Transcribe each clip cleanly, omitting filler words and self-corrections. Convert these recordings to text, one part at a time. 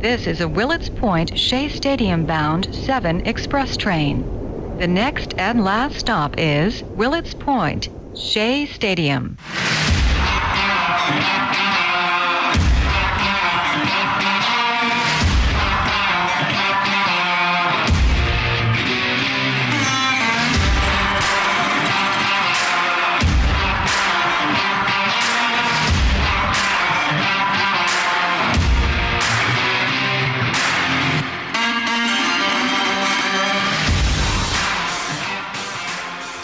This is a Willets Point Shea Stadium bound 7 express train. The next and last stop is Willets Point, Shea Stadium.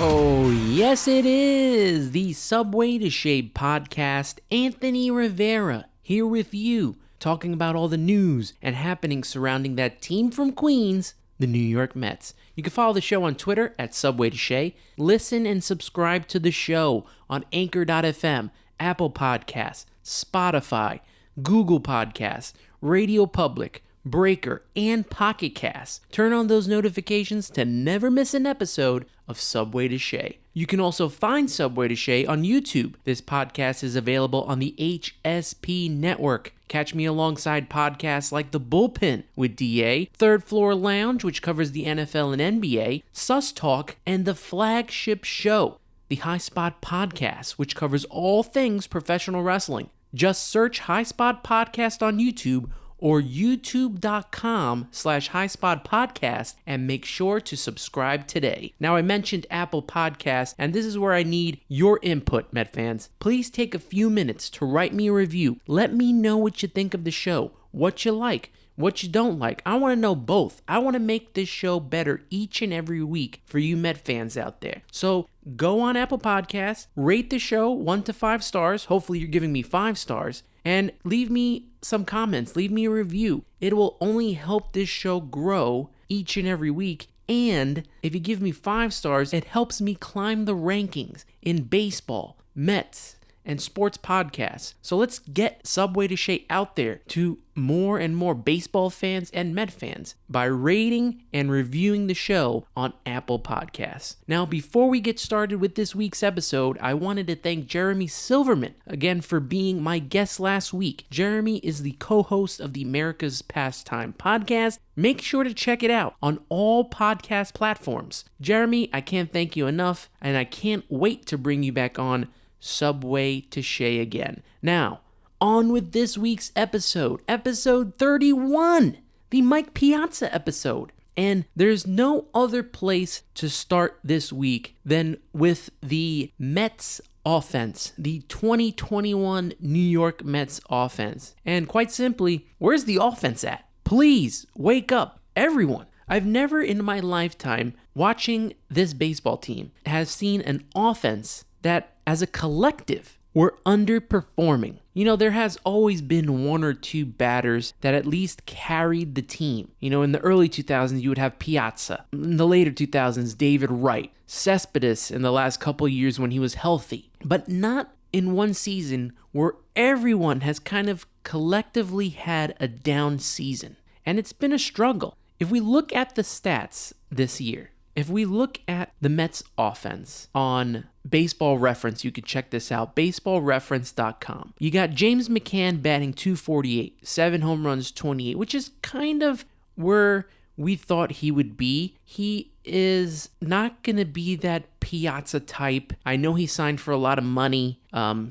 Oh, yes, it is the Subway to Shea podcast. Anthony Rivera here with you, talking about all the news and happenings surrounding that team from Queens, the New York Mets. You can follow the show on Twitter at Subway to Shea. Listen and subscribe to the show on Anchor.fm, Apple Podcasts, Spotify, Google Podcasts, Radio Public, Breaker, and Pocket Cast. Turn on those notifications to never miss an episode of Subway to Shea. You can also find Subway to Shea on YouTube. This podcast is available on the HSP Network. Catch me alongside podcasts like The Bullpen with DA, Third Floor Lounge, which covers the NFL and NBA, Sus Talk, and the flagship show, the High Spot Podcast, which covers all things professional wrestling. Just search High Spot Podcast on YouTube or youtube.com/highspotpodcast and make sure to subscribe today. Now, I mentioned Apple Podcasts, and this is where I need your input, Met fans. Please take a few minutes to write me a review. Let me know what you think of the show, what you like, what you don't like. I want to know both. I want to make this show better each and every week for you Met fans out there. So go on Apple Podcasts, rate the show 1 to 5 stars. Hopefully you're giving me 5 stars. And leave me some comments, leave me a review. It will only help this show grow each and every week. And if you give me 5 stars, it helps me climb the rankings in baseball, Mets, and sports podcasts. So let's get Subway to Shea out there to more and more baseball fans and Met fans by rating and reviewing the show on Apple Podcasts. Now, before we get started with this week's episode, I wanted to thank Jeremy Silverman again for being my guest last week. Jeremy is the co-host of the America's Pastime podcast. Make sure to check it out on all podcast platforms. Jeremy, I can't thank you enough, and I can't wait to bring you back on Subway to Shea again. Now, on with this week's episode 31, the Mike Piazza episode. And there's no other place to start this week than with the Mets offense, the 2021 New York Mets offense. And quite simply, where's the offense at? Please wake up, everyone. I've never in my lifetime watching this baseball team has seen an offense that as a collective were underperforming. You know, there has always been 1 or 2 batters that at least carried the team. You know, in the early 2000s, you would have Piazza. In the later 2000s, David Wright. Cespedes in the last couple years when he was healthy. But not in one season where everyone has kind of collectively had a down season. And it's been a struggle. If we look at the stats this year, if we look at the Mets offense on Baseball Reference, you can check this out, baseballreference.com. You got James McCann batting .248, 7 home runs, 28, which is kind of where we thought he would be. He is not going to be that Piazza type. I know he signed for a lot of money.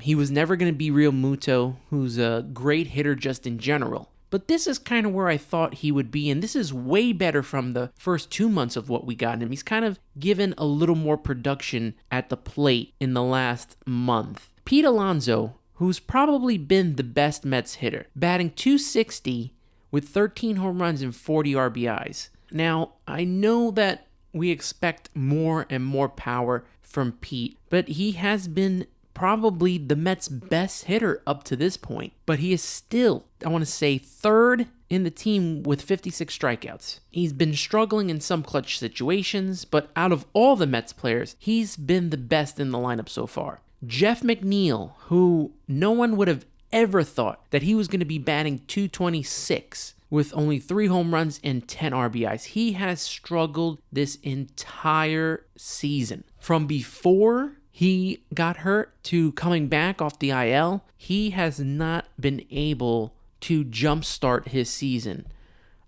He was never going to be Real Muto, who's a great hitter just in general. But this is kind of where I thought he would be, and this is way better from the first 2 months of what we got in him. He's kind of given a little more production at the plate in the last month. Pete Alonso, who's probably been the best Mets hitter, batting .260 with 13 home runs and 40 RBIs. Now, I know that we expect more and more power from Pete, but he has been probably the Mets' best hitter up to this point, but he is still, I want to say, 3rd in the team with 56 strikeouts. He's been struggling in some clutch situations, but out of all the Mets players, he's been the best in the lineup so far. Jeff McNeil, who no one would have ever thought that he was going to be batting .226 with only 3 home runs and 10 RBIs. He has struggled this entire season. From before he got hurt to coming back off the IL, he has not been able to jumpstart his season.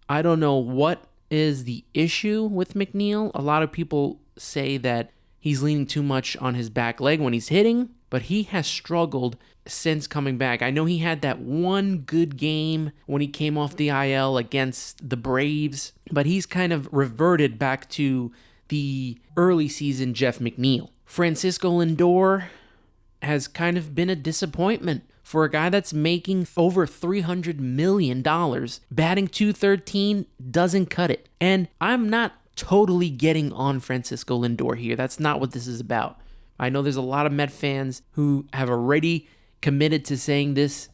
I don't know what is the issue with McNeil. A lot of people say that he's leaning too much on his back leg when he's hitting, but he has struggled since coming back. I know he had that one good game when he came off the IL against the Braves, but he's kind of reverted back to the early season Jeff McNeil. Francisco Lindor has kind of been a disappointment for a guy that's making over $300 million. Batting .213 doesn't cut it. And I'm not totally getting on Francisco Lindor here. That's not what this is about. I know there's a lot of Met fans who have already committed to saying this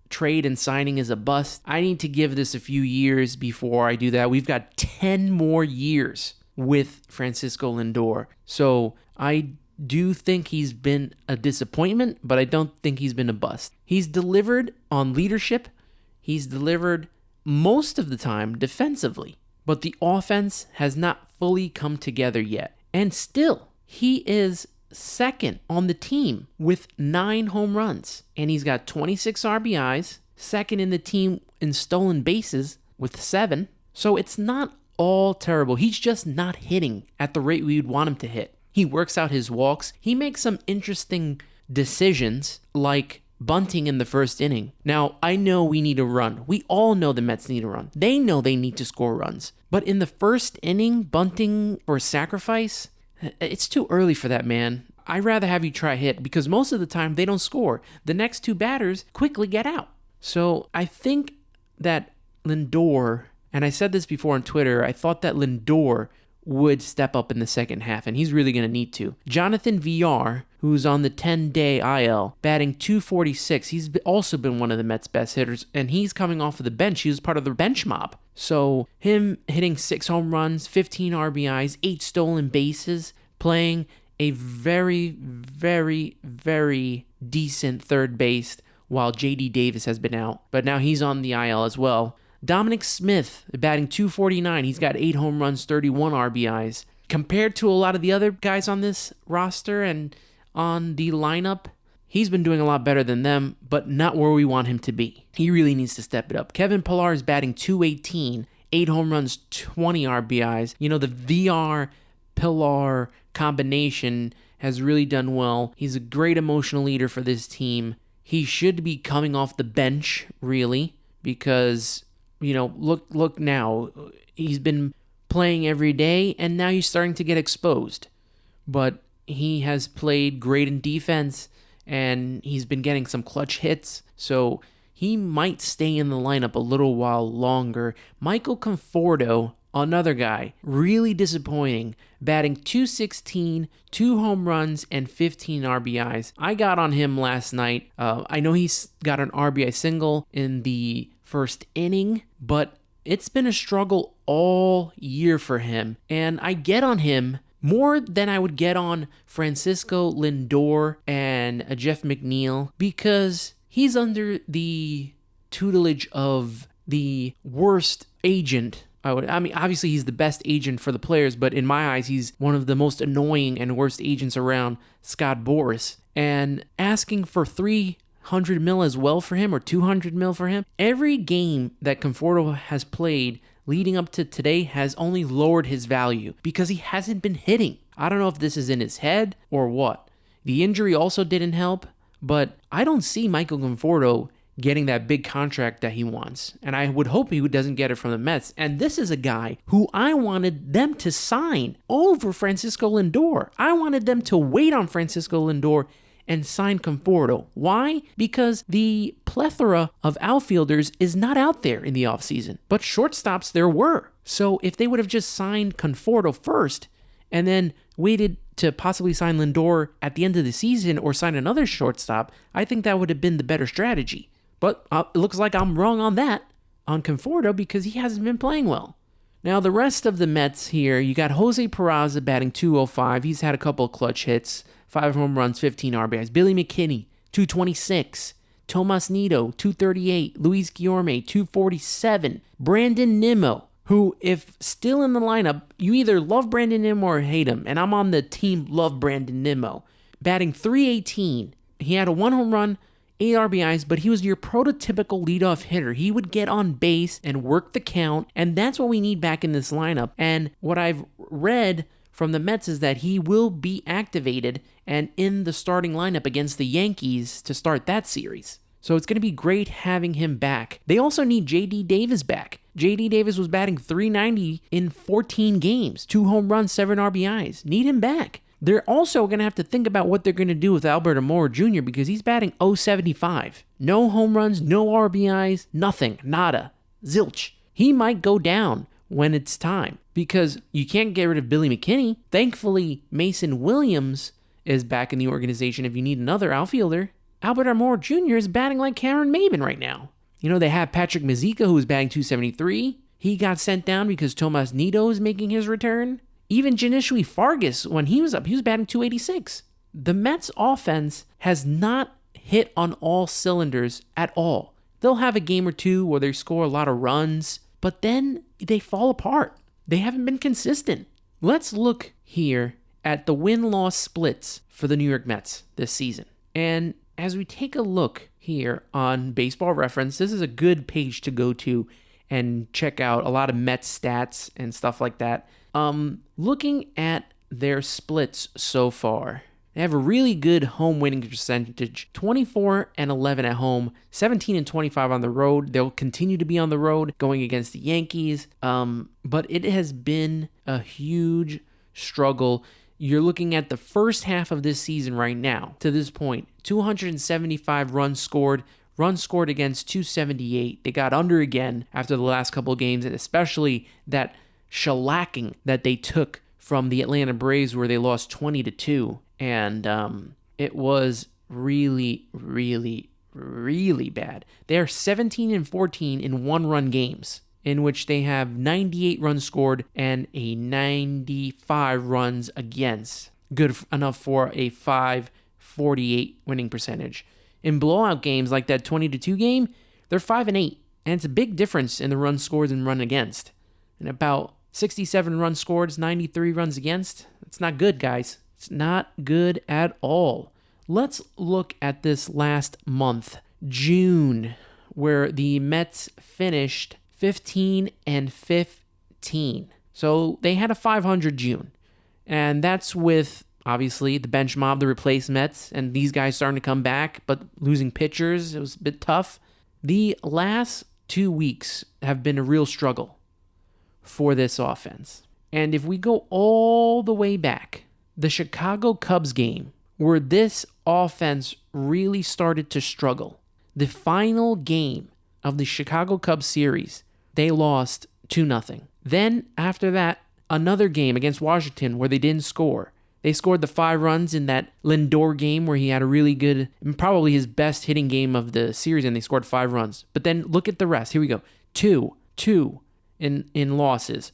trade and signing is a bust. I need to give this a few years before I do that. We've got 10 more years with Francisco Lindor. So I do think he's been a disappointment, but I don't think he's been a bust. He's delivered on leadership. He's delivered most of the time defensively, but the offense has not fully come together yet. And still, he is second on the team with 9 home runs, and he's got 26 RBIs, second in the team in stolen bases with 7. So it's not all terrible. He's just not hitting at the rate we would want him to hit. He works out his walks. He makes some interesting decisions like bunting in the first inning. Now, I know we need a run. We all know the Mets need a run. They know they need to score runs. But in the first inning, bunting or sacrifice, it's too early for that, man. I'd rather have you try hit because most of the time they don't score. The next 2 batters quickly get out. So I think that Lindor, and I said this before on Twitter, I thought that Lindor would step up in the second half, and he's really going to need to. Jonathan Villar, who's on the 10-day IL, batting .246. He's also been one of the Mets' best hitters, and he's coming off of the bench. He was part of the bench mob. So him hitting 6 home runs, 15 RBIs, 8 stolen bases, playing a very, very, very decent third base while J.D. Davis has been out. But now he's on the IL as well. Dominic Smith, batting .249. He's got 8 home runs, 31 RBIs. Compared to a lot of the other guys on this roster and on the lineup, he's been doing a lot better than them, but not where we want him to be. He really needs to step it up. Kevin Pillar is batting .218, 8 home runs, 20 RBIs. You know, the VR-Pillar combination has really done well. He's a great emotional leader for this team. He should be coming off the bench, really, because, you know, look now. He's been playing every day, and now he's starting to get exposed. But he has played great in defense, and he's been getting some clutch hits, so he might stay in the lineup a little while longer. Michael Conforto, another guy, really disappointing, batting .216, 2 home runs, and 15 RBIs. I got on him last night. I know he's got an RBI single in the first inning, but it's been a struggle all year for him, and I get on him more than I would get on Francisco Lindor and Jeff McNeil because he's under the tutelage of the worst agent. I mean, obviously he's the best agent for the players, but in my eyes, he's one of the most annoying and worst agents around, Scott Boras. And asking for $300 million as well for him or $200 million for him, every game that Conforto has played leading up to today has only lowered his value because he hasn't been hitting. I don't know if this is in his head or what. The injury also didn't help, but I don't see Michael Conforto getting that big contract that he wants. And I would hope he doesn't get it from the Mets. And this is a guy who I wanted them to sign over Francisco Lindor. I wanted them to wait on Francisco Lindor and sign Conforto. Why? Because the plethora of outfielders is not out there in the offseason, but shortstops there were. So if they would have just signed Conforto first and then waited to possibly sign Lindor at the end of the season or sign another shortstop, I think that would have been the better strategy. But it looks like I'm wrong on that, on Conforto, because he hasn't been playing well. Now, the rest of the Mets here, you got Jose Peraza batting .205. He's had a couple of clutch hits, 5 home runs, 15 RBIs. Billy McKinney, .226. Tomas Nido, .238. Luis Guillorme, .247. Brandon Nimmo, who, if still in the lineup, you either love Brandon Nimmo or hate him. And I'm on the team love Brandon Nimmo. Batting .318. He had a 1 home run, 8 RBIs, but he was your prototypical leadoff hitter. He would get on base and work the count, and that's what we need back in this lineup. And what I've read from the Mets is that he will be activated and in the starting lineup against the Yankees to start that series. So it's going to be great having him back. They also need J.D. Davis back. J.D. Davis was batting .390 in 14 games, 2 home runs, 7 RBIs. Need him back. They're also going to have to think about what they're going to do with Albert Amor Jr. because he's batting .075. No home runs, no RBIs, nothing, nada, zilch. He might go down when it's time because you can't get rid of Billy McKinney. Thankfully, Mason Williams is back in the organization if you need another outfielder. Albert Amor Jr. is batting like Cameron Maybin right now. You know, they have Patrick Mazeika, who is batting .273. He got sent down because Tomas Nido is making his return. Even Janishui Fargas, when he was up, he was batting .286. The Mets offense has not hit on all cylinders at all. They'll have a game or two where they score a lot of runs, but then they fall apart. They haven't been consistent. Let's look here at the win-loss splits for the New York Mets this season. And as we take a look here on Baseball Reference, this is a good page to go to and check out a lot of Mets stats and stuff like that. Looking at their splits so far, they have a really good home winning percentage, 24-11 at home, 17-25 on the road. They'll continue to be on the road going against the Yankees, but it has been a huge struggle. You're looking at the first half of this season right now, to this point, 275 runs scored against 278. They got under again after the last couple of games, and especially that shellacking that they took from the Atlanta Braves where they lost 20-2. And it was really, really, really bad. They're 17-14 in one-run games, in which they have 98 runs scored and a 95 runs against. Good enough for a .548 winning percentage. In blowout games like that 20-2 game, they're 5-8. And it's a big difference in the runs scored and run against. And about 67 runs scored, 93 runs against. It's not good, guys. It's not good at all. Let's look at this last month, June, where the Mets finished 15-15. So they had a 500 June. And that's with, obviously, the bench mob, the replaced Mets, and these guys starting to come back, but losing pitchers. It was a bit tough. The last 2 weeks have been a real struggle for this offense. And if we go all the way back, the Chicago Cubs game, where this offense really started to struggle, the final game of the Chicago Cubs series, they lost 2-0. Then, after that, another game against Washington where they didn't score. They scored the 5 runs in that Lindor game where he had a really good, probably his best hitting game of the series, and they scored 5 runs. But then look at the rest. Here we go. 2 in losses.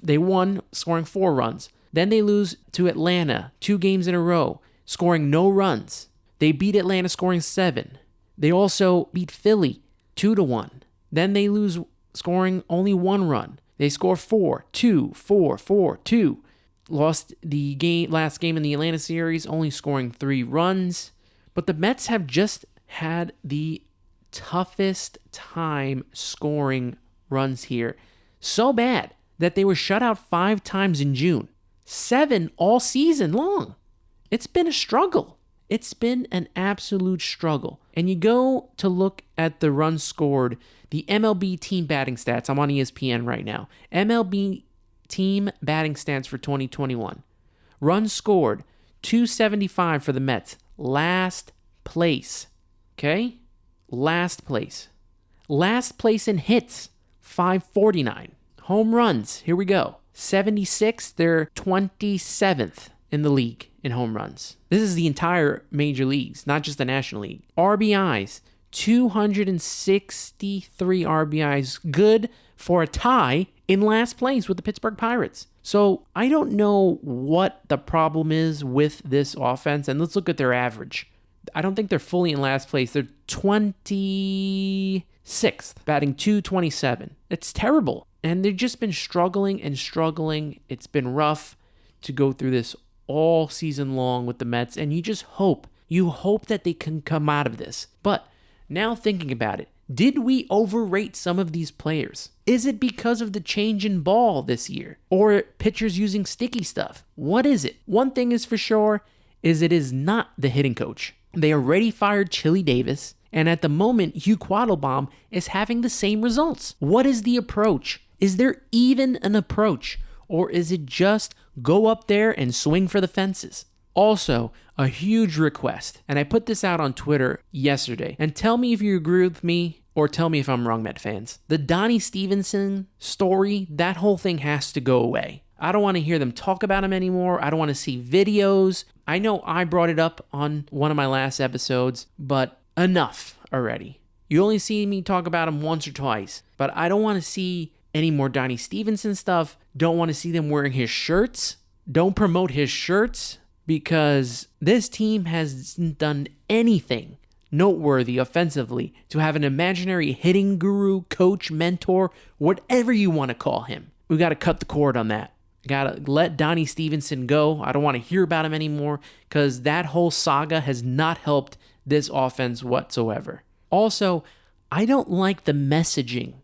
They won, scoring 4 runs. Then they lose to Atlanta 2 games in a row, scoring no runs. They beat Atlanta, scoring 7. They also beat Philly 2-1. Then they lose, scoring only 1 run. They score 4-2, 4-4-2. Lost the last game in the Atlanta series, only scoring 3 runs. But the Mets have just had the toughest time scoring runs here. So bad that they were shut out 5 times in June. 7 all season long. It's been a struggle. It's been an absolute struggle. And you go to look at the runs scored, the MLB team batting stats. I'm on ESPN right now. MLB team batting stats for 2021. Runs scored, 275 for the Mets. Last place. Okay? Last place. Last place in hits, 549. Home runs, here we go. 76, they're 27th in the league in home runs. This is the entire major leagues, not just the National League. RBIs, 263 RBIs, good for a tie in last place with the Pittsburgh Pirates. So I don't know what the problem is with this offense, and let's look at their average. I don't think they're fully in last place. They're 26th, batting .227. It's terrible. And they've just been struggling and struggling. It's been rough to go through this all season long with the Mets, and you just hope You hope that they can come out of this. But now thinking about it, did we overrate some of these players? Is it because of the change in ball this year? Or pitchers using sticky stuff? What is it? One thing is for sure, is it is not the hitting coach. They already fired Chili Davis, and at the moment, Hugh Quattlebaum is having the same results. What is the approach? Is there even an approach? Or is it just go up there and swing for the fences? Also, a huge request, and I put this out on Twitter yesterday, and tell me if you agree with me or tell me if I'm wrong, Met fans. The Donnie Stevenson story, that whole thing has to go away. I don't want to hear them talk about him anymore. I don't want to see videos. I know I brought it up on one of my last episodes, but enough already. You only see me talk about him once or twice, but I don't want to see any more Donnie Stevenson stuff. Don't want to see them wearing his shirts. Don't promote his shirts. Because this team hasn't done anything noteworthy offensively to have an imaginary hitting guru, coach, mentor, whatever you want to call him. We got to cut the cord on that. Got to let Donnie Stevenson go. I don't want to hear about him anymore because that whole saga has not helped this offense whatsoever. Also, I don't like the messaging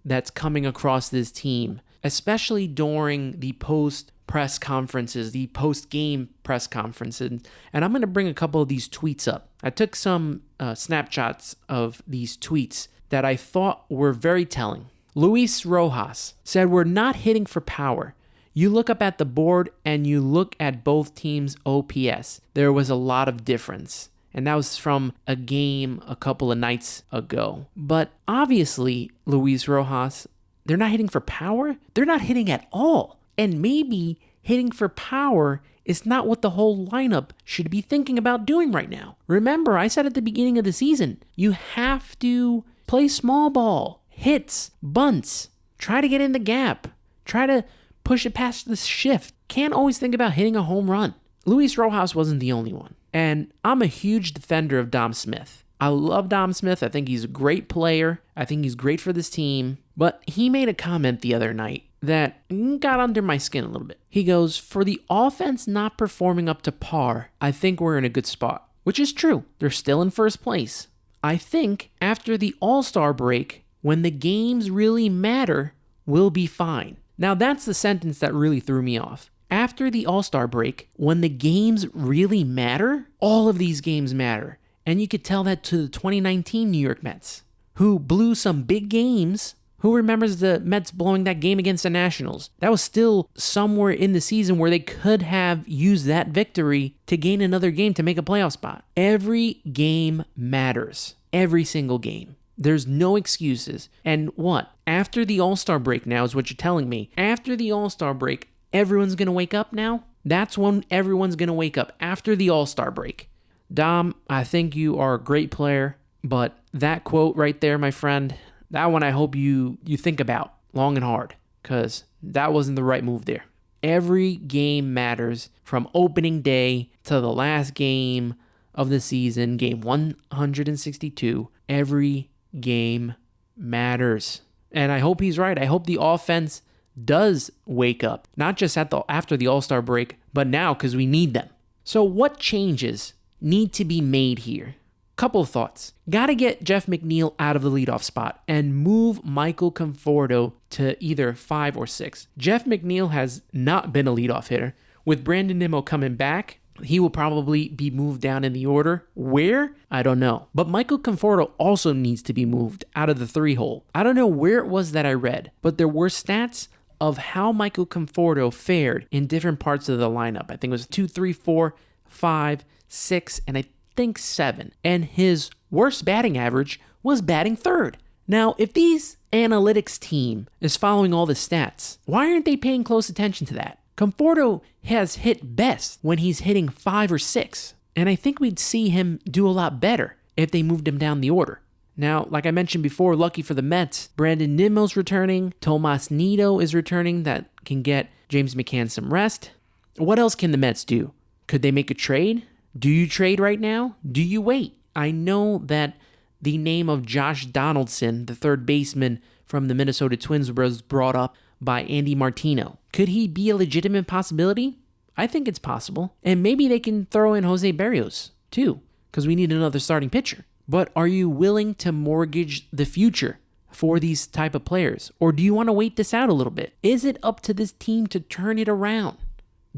that's coming across this team, especially during the post-press conferences, the post-game press conferences. And I'm going to bring a couple of these tweets up. I took some snapshots of these tweets that I thought were very telling. Luis Rojas said, "We're not hitting for power. You look up at the board and you look at both teams' OPS. There was a lot of difference." And that was from a game a couple of nights ago. But obviously, Luis Rojas, they're not hitting for power. They're not hitting at all. And maybe hitting for power is not what the whole lineup should be thinking about doing right now. Remember, I said at the beginning of the season, you have to play small ball, hits, bunts, try to get in the gap, try to push it past the shift. Can't always think about hitting a home run. Luis Rojas wasn't the only one. And I'm a huge defender of Dom Smith. I love Dom Smith. I think he's a great player. I think he's great for this team. But he made a comment the other night that got under my skin a little bit. He goes, "For the offense not performing up to par, I think we're in a good spot." Which is true. They're still in first place. I think after the All-Star break, when the games really matter, we'll be fine. Now that's the sentence that really threw me off. After the All-Star break, when the games really matter, all of these games matter. And you could tell that to the 2019 New York Mets, who blew some big games. Who remembers the Mets blowing that game against the Nationals? That was still somewhere in the season where they could have used that victory to gain another game to make a playoff spot. Every game matters. Every single game. There's no excuses. And what? After the All-Star break now is what you're telling me. After the All-Star break, everyone's going to wake up now? That's when everyone's going to wake up, after the All-Star break. Dom, I think you are a great player, but that quote right there, my friend, that one I hope you think about long and hard, because that wasn't the right move there. Every game matters, from opening day to the last game of the season, game 162. Every game matters. And I hope he's right. I hope the offense does wake up, not just after the All-Star break, but now, because we need them. So what changes need to be made here? Couple of thoughts. Got to get Jeff McNeil out of the leadoff spot and move Michael Conforto to either 5 or 6. Jeff McNeil has not been a leadoff hitter. With Brandon Nimmo coming back, he will probably be moved down in the order. Where? I don't know. But Michael Conforto also needs to be moved out of the 3 hole. I don't know where it was that I read, but there were stats of how Michael Conforto fared in different parts of the lineup. I think it was 2, 3, 4, 5, 6, and I think 7. And his worst batting average was batting 3rd. Now, if these analytics team is following all the stats, why aren't they paying close attention to that? Conforto has hit best when he's hitting 5 or 6. And I think we'd see him do a lot better if they moved him down the order. Now, like I mentioned before, lucky for the Mets, Brandon Nimmo's returning. Tomas Nido is returning. That can get James McCann some rest. What else can the Mets do? Could they make a trade? Do you trade right now? Do you wait? I know that the name of Josh Donaldson, the third baseman from the Minnesota Twins, was brought up by Andy Martino. Could he be a legitimate possibility? I think it's possible. And maybe they can throw in Jose Berrios, too. because we need another starting pitcher. But are you willing to mortgage the future for these type of players? Or do you want to wait this out a little bit? Is it up to this team to turn it around?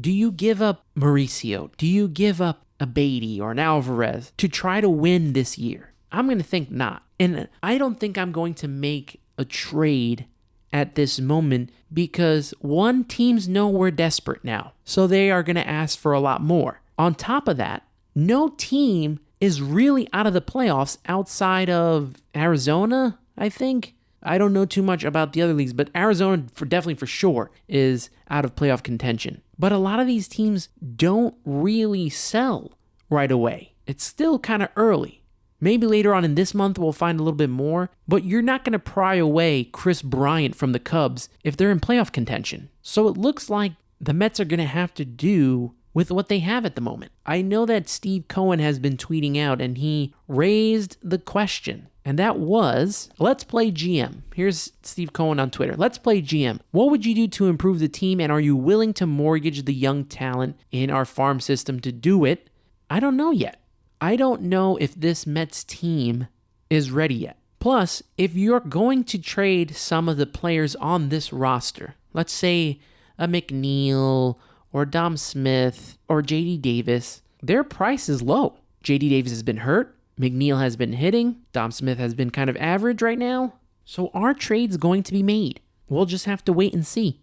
Do you give up Mauricio? Do you give up a Beatty or an Alvarez to try to win this year? I'm going to think not. And I don't think I'm going to make a trade at this moment because, one, teams know we're desperate now, so they are going to ask for a lot more. On top of that, no team is really out of the playoffs outside of Arizona, I think. I don't know too much about the other leagues, but Arizona definitely for sure is out of playoff contention. But a lot of these teams don't really sell right away. It's still kind of early. Maybe later on in this month we'll find a little bit more, but you're not going to pry away Chris Bryant from the Cubs if they're in playoff contention. So it looks like the Mets are going to have to do with what they have at the moment. I know that Steve Cohen has been tweeting out and he raised the question, and that was, let's play GM. Here's Steve Cohen on Twitter. Let's play GM. What would you do to improve the team, and are you willing to mortgage the young talent in our farm system to do it? I don't know yet. I don't know if this Mets team is ready yet. Plus, if you're going to trade some of the players on this roster, let's say a McNeil or Dom Smith or J.D. Davis, their price is low. J.D. Davis has been hurt. McNeil has been hitting. Dom Smith has been kind of average right now. So our trade's going to be made. We'll just have to wait and see.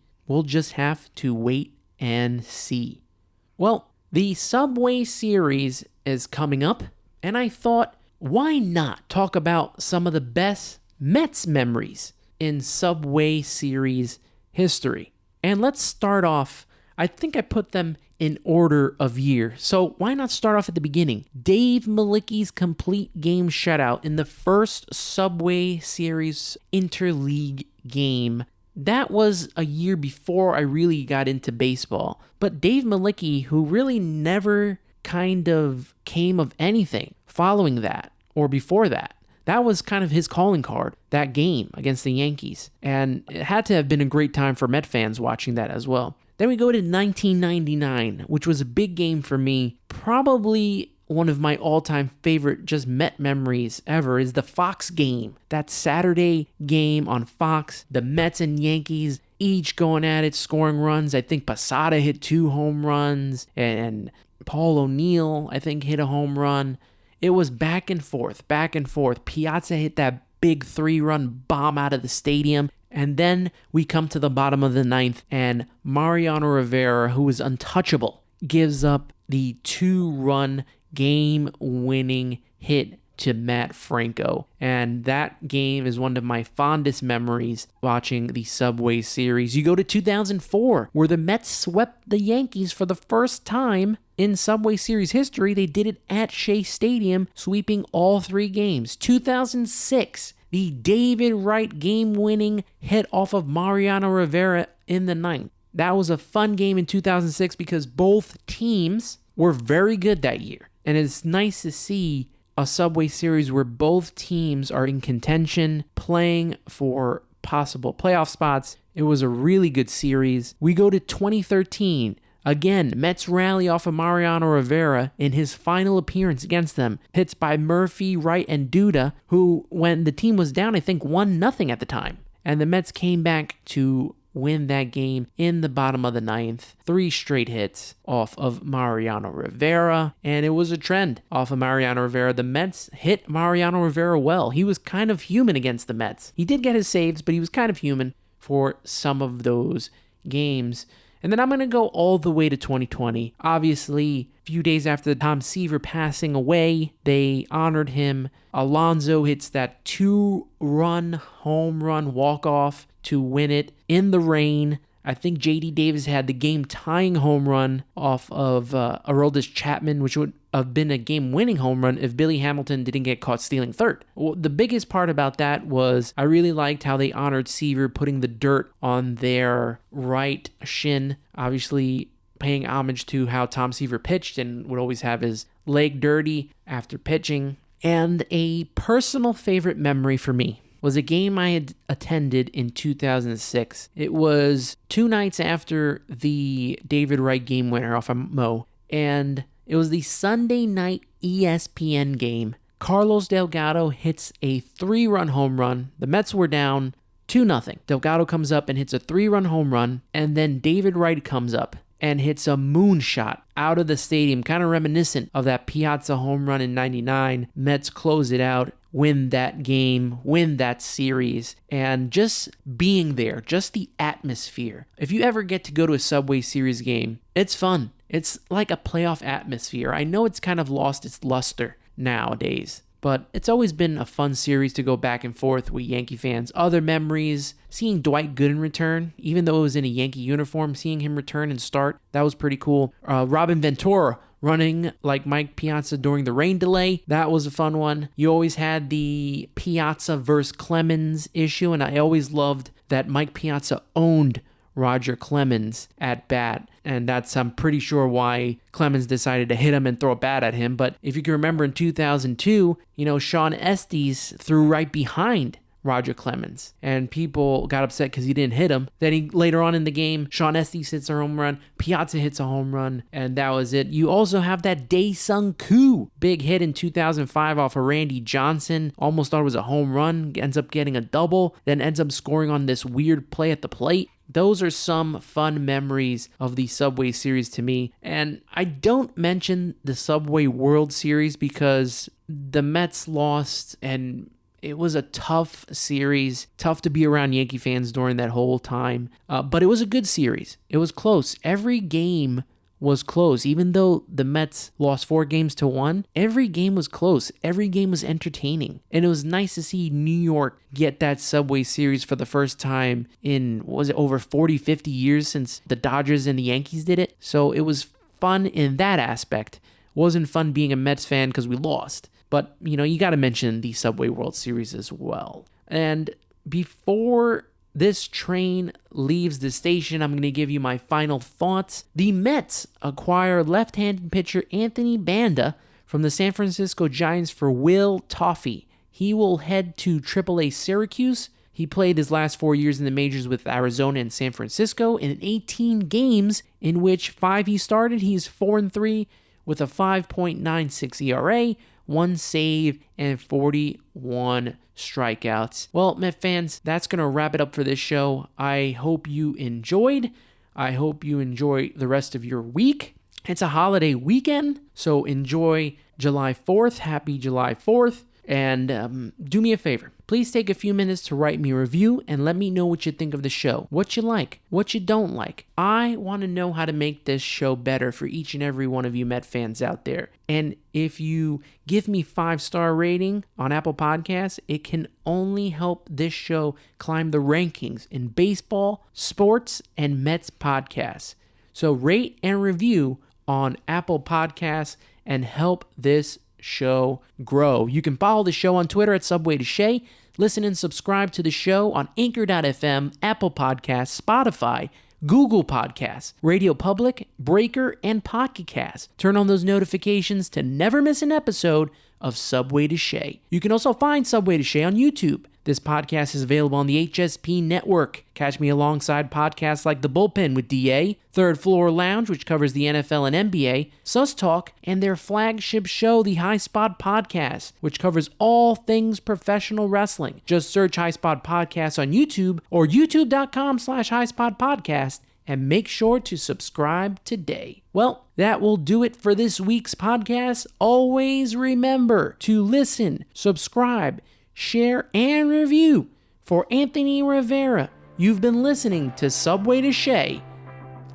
Well, the Subway Series is coming up, and I thought, why not talk about some of the best Mets memories in Subway Series history? And let's start off, I think I put them in order of year. So why not start off at the beginning? Dave Malicki's complete game shutout in the first Subway Series interleague game. That was a year before I really got into baseball. But Dave Malicki, who really never kind of came of anything following that or before that, that was kind of his calling card, that game against the Yankees. And it had to have been a great time for Met fans watching that as well. Then we go to 1999, which was a big game for me. Probably one of my all-time favorite just Met memories ever is the Fox game. That Saturday game on Fox, the Mets and Yankees each going at it, scoring runs. I think Posada hit 2 home runs, and Paul O'Neill, I think, hit a home run. It was back and forth, back and forth. Piazza hit that big 3-run bomb out of the stadium. And then we come to the bottom of the 9th, and Mariano Rivera, who is untouchable, gives up the 2-run game-winning hit to Matt Franco. And that game is one of my fondest memories watching the Subway Series. You go to 2004, where the Mets swept the Yankees for the first time in Subway Series history. They did it at Shea Stadium, sweeping all 3 games. 2006, the David Wright game-winning hit off of Mariano Rivera in the 9th. That was a fun game in 2006 because both teams were very good that year. And it's nice to see a Subway Series where both teams are in contention, playing for possible playoff spots. It was a really good series. We go to 2013. Again, Mets rally off of Mariano Rivera in his final appearance against them. Hits by Murphy, Wright, and Duda, who, when the team was down, I think 1-0 at the time. And the Mets came back to win that game in the bottom of the 9th. 3 straight hits off of Mariano Rivera, and it was a trend off of Mariano Rivera. The Mets hit Mariano Rivera well. He was kind of human against the Mets. He did get his saves, but he was kind of human for some of those games. And then I'm going to go all the way to 2020. Obviously, a few days after Tom Seaver passing away, they honored him. Alonso hits that 2-run home run walk-off to win it in the rain. I think J.D. Davis had the game-tying home run off of Aroldis Chapman, which would have been a game-winning home run if Billy Hamilton didn't get caught stealing third. Well, the biggest part about that was I really liked how they honored Seaver, putting the dirt on their right shin, obviously paying homage to how Tom Seaver pitched and would always have his leg dirty after pitching. And a personal favorite memory for me was a game I had attended in 2006. It was 2 nights after the David Wright game winner off of Mo, and it was the Sunday night ESPN game. Carlos Delgado hits a 3-run home run. The Mets were down 2-0. Delgado comes up and hits a 3-run home run, and then David Wright comes up and hits a moonshot out of the stadium, kind of reminiscent of that Piazza home run in '99. Mets close it out, win that game, win that series, and just being there, just the atmosphere. If you ever get to go to a Subway Series game, it's fun. It's like a playoff atmosphere. I know it's kind of lost its luster nowadays, but it's always been a fun series to go back and forth with Yankee fans. Other memories, seeing Dwight Gooden return, even though it was in a Yankee uniform, seeing him return and start, that was pretty cool. Robin Ventura running like Mike Piazza during the rain delay, that was a fun one. You always had the Piazza versus Clemens issue, and I always loved that Mike Piazza owned Roger Clemens at bat, and that's, I'm pretty sure, why Clemens decided to hit him and throw a bat at him. But if you can remember in 2002, Sean Estes threw right behind Roger Clemens, and people got upset because he didn't hit him. Then later on in the game, Sean Estes hits a home run, Piazza hits a home run, and that was it. You also have that Dae-Sung Koo big hit in 2005 off of Randy Johnson. Almost thought it was a home run, ends up getting a double, then ends up scoring on this weird play at the plate. Those are some fun memories of the Subway Series to me. And I don't mention the Subway World Series because the Mets lost, and it was a tough series, tough to be around Yankee fans during that whole time. But it was a good series. It was close. Every game was close. Even though the Mets lost 4-1, every game was close. Every game was entertaining. And it was nice to see New York get that Subway Series for the first time in, was it over 40, 50 years since the Dodgers and the Yankees did it? So it was fun in that aspect. It wasn't fun being a Mets fan because we lost. But, you got to mention the Subway World Series as well. And before this train leaves the station, I'm going to give you my final thoughts. The Mets acquire left-handed pitcher Anthony Banda from the San Francisco Giants for Will Toffey. He will head to AAA Syracuse. He played his last 4 years in the majors with Arizona and San Francisco. In 18 games, in which 5 he started, he's 4-3 with a 5.96 ERA, 1 save, and 41 strikeouts. Well, Met fans, that's going to wrap it up for this show. I hope you enjoyed. I hope you enjoy the rest of your week. It's a holiday weekend, so enjoy July 4th. Happy July 4th. And do me a favor. Please take a few minutes to write me a review and let me know what you think of the show. What you like, what you don't like. I want to know how to make this show better for each and every one of you Met fans out there. And if you give me 5-star rating on Apple Podcasts, it can only help this show climb the rankings in baseball, sports, and Mets podcasts. So rate and review on Apple Podcasts and help this show grow. You can follow the show on Twitter at Subway to Shea. Listen and subscribe to the show on Anchor.fm, Apple Podcasts, Spotify, Google Podcasts, Radio Public, Breaker, and Pocket Cast. Turn on those notifications to never miss an episode of Subway to Shea. You can also find Subway to Shea on YouTube. This podcast is available on the HSP Network. Catch me alongside podcasts like The Bullpen with DA, Third Floor Lounge, which covers the NFL and NBA, Sus Talk, and their flagship show, the High Spot Podcast, which covers all things professional wrestling. Just search High Spot Podcast on YouTube or youtube.com/highspotpodcast and make sure to subscribe today. Well, that will do it for this week's podcast. Always remember to listen, subscribe, share, and review. For Anthony Rivera, you've been listening to Subway to Shea.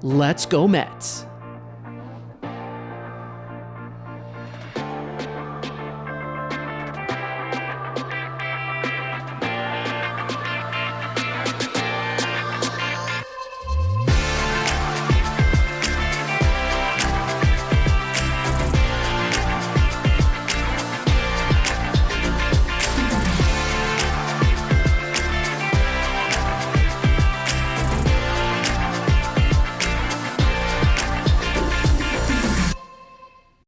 Let's go Mets!